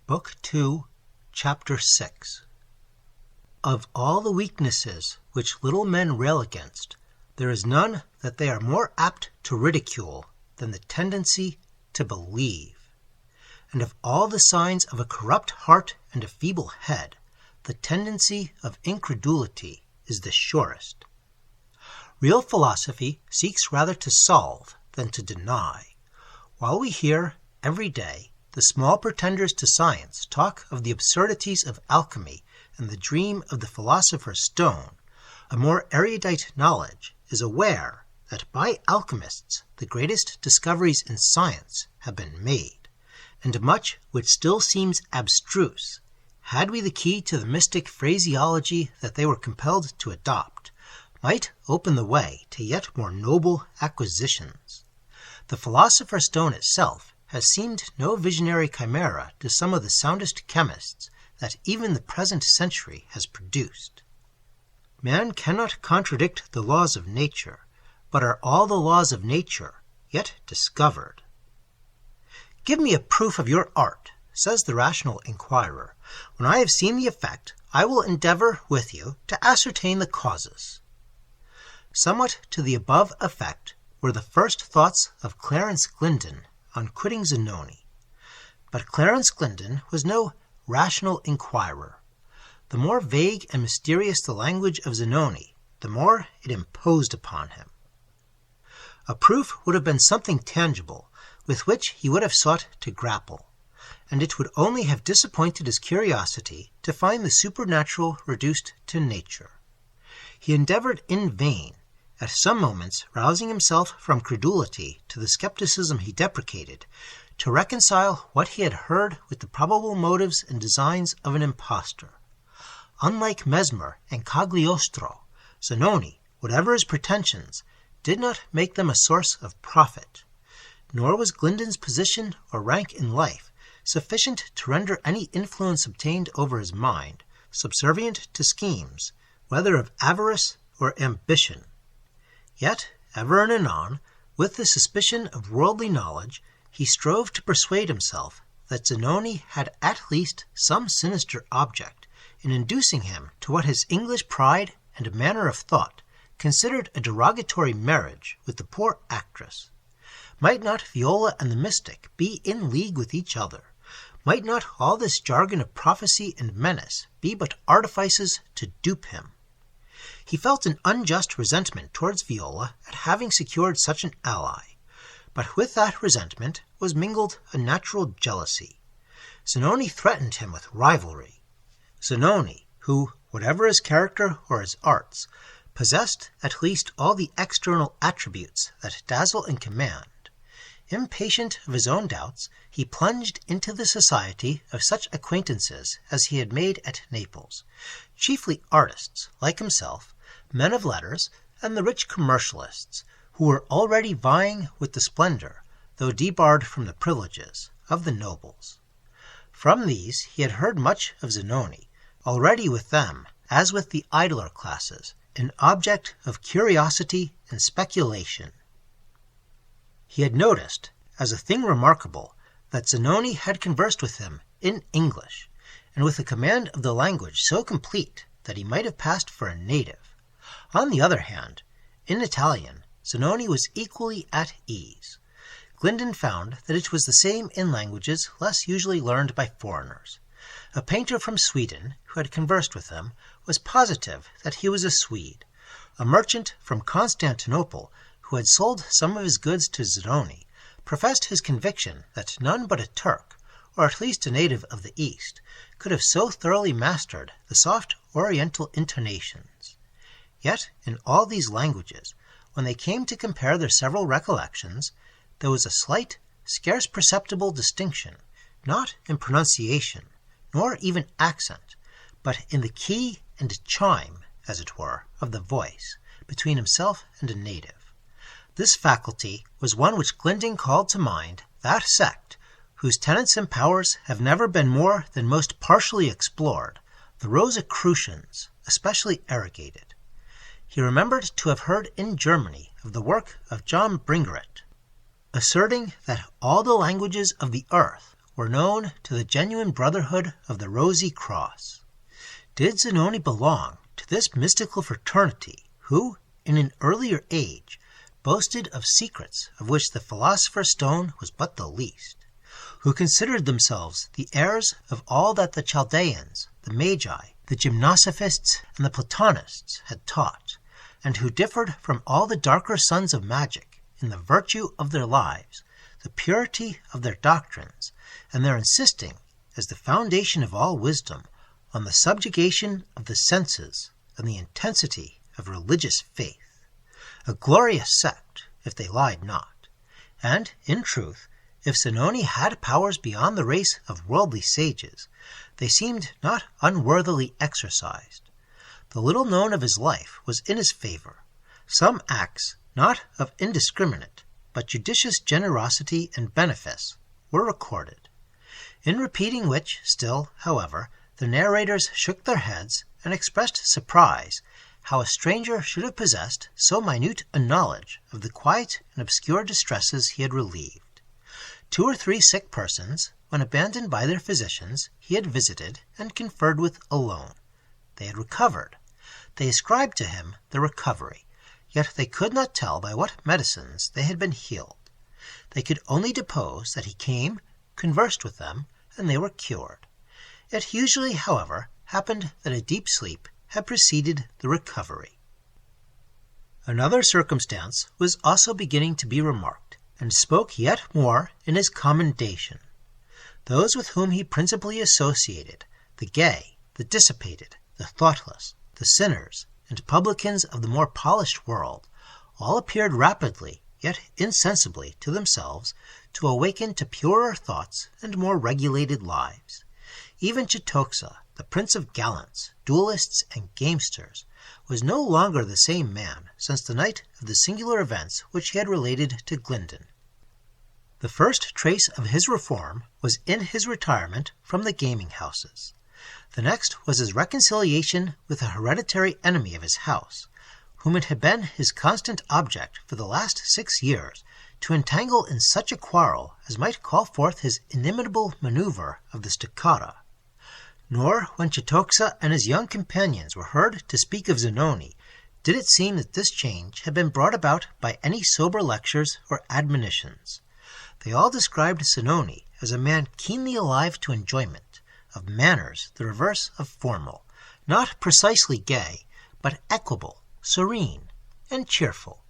Book 2, Chapter 6. Of all the weaknesses which little men rail against, there is none that they are more apt to ridicule than the tendency to believe. And of all the signs of a corrupt heart and a feeble head, the tendency of incredulity is the surest. Real philosophy seeks rather to solve than to deny. While we hear, every day, the small pretenders to science talk of the absurdities of alchemy and the dream of the philosopher's stone, a more erudite knowledge is aware that by alchemists the greatest discoveries in science have been made, and much which still seems abstruse, had we the key to the mystic phraseology that they were compelled to adopt, might open the way to yet more noble acquisitions. The philosopher's stone itself has seemed no visionary chimera to some of the soundest chemists that even the present century has produced. Man cannot contradict the laws of nature, but are all the laws of nature yet discovered? "Give me a proof of your art," says the rational inquirer. "When I have seen the effect, I will endeavor with you to ascertain the causes." Somewhat to the above effect were the first thoughts of Clarence Glyndon on quitting Zanoni. But Clarence Glyndon was no rational inquirer. The more vague and mysterious the language of Zanoni, the more it imposed upon him. A proof would have been something tangible, with which he would have sought to grapple, and it would only have disappointed his curiosity to find the supernatural reduced to nature. He endeavored in vain, at some moments rousing himself from credulity to the skepticism he deprecated, to reconcile what he had heard with the probable motives and designs of an impostor. Unlike Mesmer and Cagliostro, Zanoni, whatever his pretensions, did not make them a source of profit. Nor was Glyndon's position or rank in life sufficient to render any influence obtained over his mind subservient to schemes, whether of avarice or ambition. Yet, ever and anon, with the suspicion of worldly knowledge, he strove to persuade himself that Zanoni had at least some sinister object in inducing him to what his English pride and manner of thought considered a derogatory marriage with the poor actress. Might not Viola and the mystic be in league with each other? Might not all this jargon of prophecy and menace be but artifices to dupe him? He felt an unjust resentment towards Viola at having secured such an ally, but with that resentment was mingled a natural jealousy. Zanoni threatened him with rivalry. Zanoni, who, whatever his character or his arts, possessed at least all the external attributes that dazzle and command. Impatient of his own doubts, he plunged into the society of such acquaintances as he had made at Naples, chiefly artists, like himself, men of letters, and the rich commercialists, who were already vying with the splendor, though debarred from the privileges, of the nobles. From these he had heard much of Zanoni, already with them, as with the idler classes, an object of curiosity and speculation. He had noticed, as a thing remarkable, that Zanoni had conversed with him in English, and with a command of the language so complete that he might have passed for a native. On the other hand, in Italian, Zanoni was equally at ease. Glyndon found that it was the same in languages less usually learned by foreigners. A painter from Sweden, who had conversed with him, was positive that he was a Swede. A merchant from Constantinople, who had sold some of his goods to Zanoni, professed his conviction that none but a Turk, or at least a native of the East, could have so thoroughly mastered the soft oriental intonations. Yet in all these languages, when they came to compare their several recollections, there was a slight, scarce perceptible distinction, not in pronunciation, nor even accent, but in the key and chime, as it were, of the voice, between himself and a native. This faculty was one which Glyndon called to mind that sect whose tenets and powers have never been more than most partially explored, the Rosicrucians, especially arrogated. He remembered to have heard in Germany of the work of John Bringeret, asserting that all the languages of the earth were known to the genuine brotherhood of the Rosy Cross. Did Zanoni belong to this mystical fraternity who, in an earlier age, boasted of secrets of which the philosopher's stone was but the least, who considered themselves the heirs of all that the Chaldeans, the Magi, the Gymnosophists, and the Platonists had taught, and who differed from all the darker sons of magic in the virtue of their lives, the purity of their doctrines, and their insisting, as the foundation of all wisdom, on the subjugation of the senses and the intensity of religious faith. A glorious sect, if they lied not. And, in truth, if Zanoni had powers beyond the race of worldly sages, they seemed not unworthily exercised. The little known of his life was in his favor. Some acts, not of indiscriminate, but judicious generosity and benefice, were recorded, in repeating which still, however, the narrators shook their heads and expressed surprise how a stranger should have possessed so minute a knowledge of the quiet and obscure distresses he had relieved. 2 or 3 sick persons, when abandoned by their physicians, he had visited and conferred with alone. They had recovered. They ascribed to him the recovery, yet they could not tell by what medicines they had been healed. They could only depose that he came, conversed with them, and they were cured. It usually, however, happened that a deep sleep had preceded the recovery. Another circumstance was also beginning to be remarked, and spoke yet more in his commendation. Those with whom he principally associated, the gay, the dissipated, the thoughtless, the sinners, and publicans of the more polished world, all appeared rapidly, yet insensibly, to themselves, to awaken to purer thoughts and more regulated lives. Even Chitoxa, the prince of gallants, duelists, and gamesters, was no longer the same man since the night of the singular events which he had related to Glyndon. The first trace of his reform was in his retirement from the gaming-houses. The next was his reconciliation with a hereditary enemy of his house, whom it had been his constant object for the last 6 years to entangle in such a quarrel as might call forth his inimitable maneuver of the stoccata. Nor, when Chitoxa and his young companions were heard to speak of Zanoni, did it seem that this change had been brought about by any sober lectures or admonitions. They all described Zanoni as a man keenly alive to enjoyment, of manners the reverse of formal, not precisely gay, but equable, serene, and cheerful,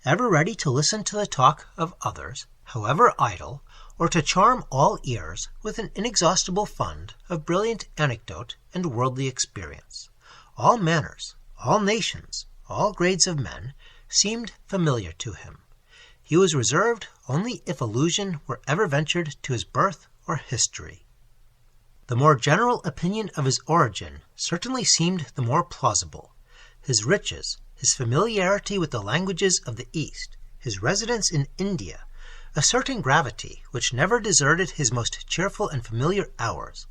ever ready to listen to the talk of others, however idle, or to charm all ears with an inexhaustible fund of brilliant anecdote and worldly experience. All manners, all nations, all grades of men seemed familiar to him. He was reserved only if allusion were ever ventured to his birth or history. The more general opinion of his origin certainly seemed the more plausible. His riches, his familiarity with the languages of the East, his residence in India, a certain gravity which never deserted his most cheerful and familiar hours,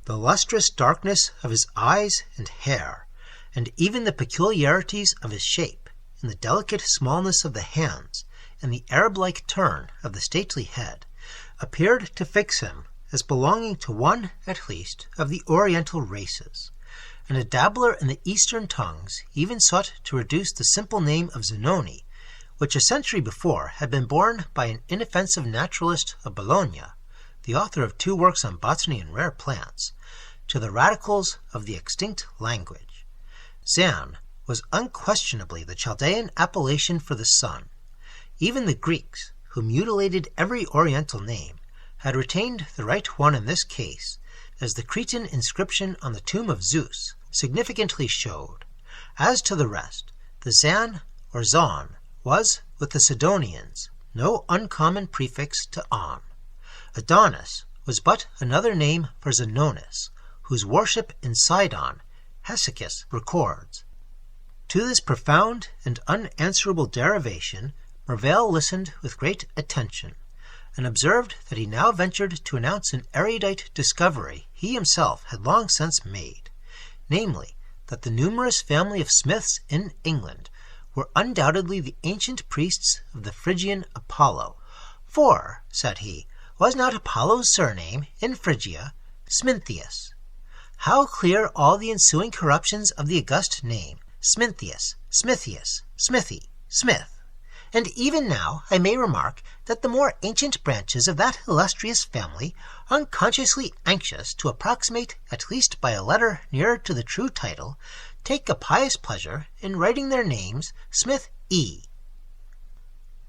the lustrous darkness of his eyes and hair, and even the peculiarities of his shape, and the delicate smallness of the hands, and the Arab-like turn of the stately head, appeared to fix him as belonging to one, at least, of the Oriental races, and a dabbler in the Eastern tongues even sought to reduce the simple name of Zanoni, which a century before had been borne by an inoffensive naturalist of Bologna, the author of 2 works on botany and rare plants, to the radicals of the extinct language. Zan was unquestionably the Chaldean appellation for the sun. Even the Greeks, who mutilated every Oriental name, had retained the right one in this case, as the Cretan inscription on the tomb of Zeus significantly showed. As to the rest, the Zan or Zon was, with the Sidonians, no uncommon prefix to On. Adonis was but another name for Zanonis, whose worship in Sidon Hesychus records. To this profound and unanswerable derivation Mervale listened with great attention, and observed that he now ventured to announce an erudite discovery he himself had long since made, namely, that the numerous family of Smiths in England were undoubtedly the ancient priests of the Phrygian Apollo. For, said he, was not Apollo's surname in Phrygia Smintheus? How clear all the ensuing corruptions of the august name, Smintheus, Smithius, Smithy, Smith. And even now I may remark that the more ancient branches of that illustrious family, unconsciously anxious to approximate at least by a letter nearer to the true title, take a pious pleasure in writing their names Smith E.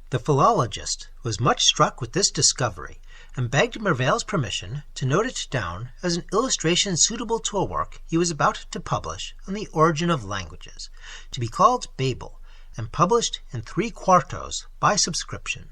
The philologist was much struck with this discovery, and begged Mervale's permission to note it down as an illustration suitable to a work he was about to publish on the origin of languages, to be called Babel, and published in 3 quartos by subscription.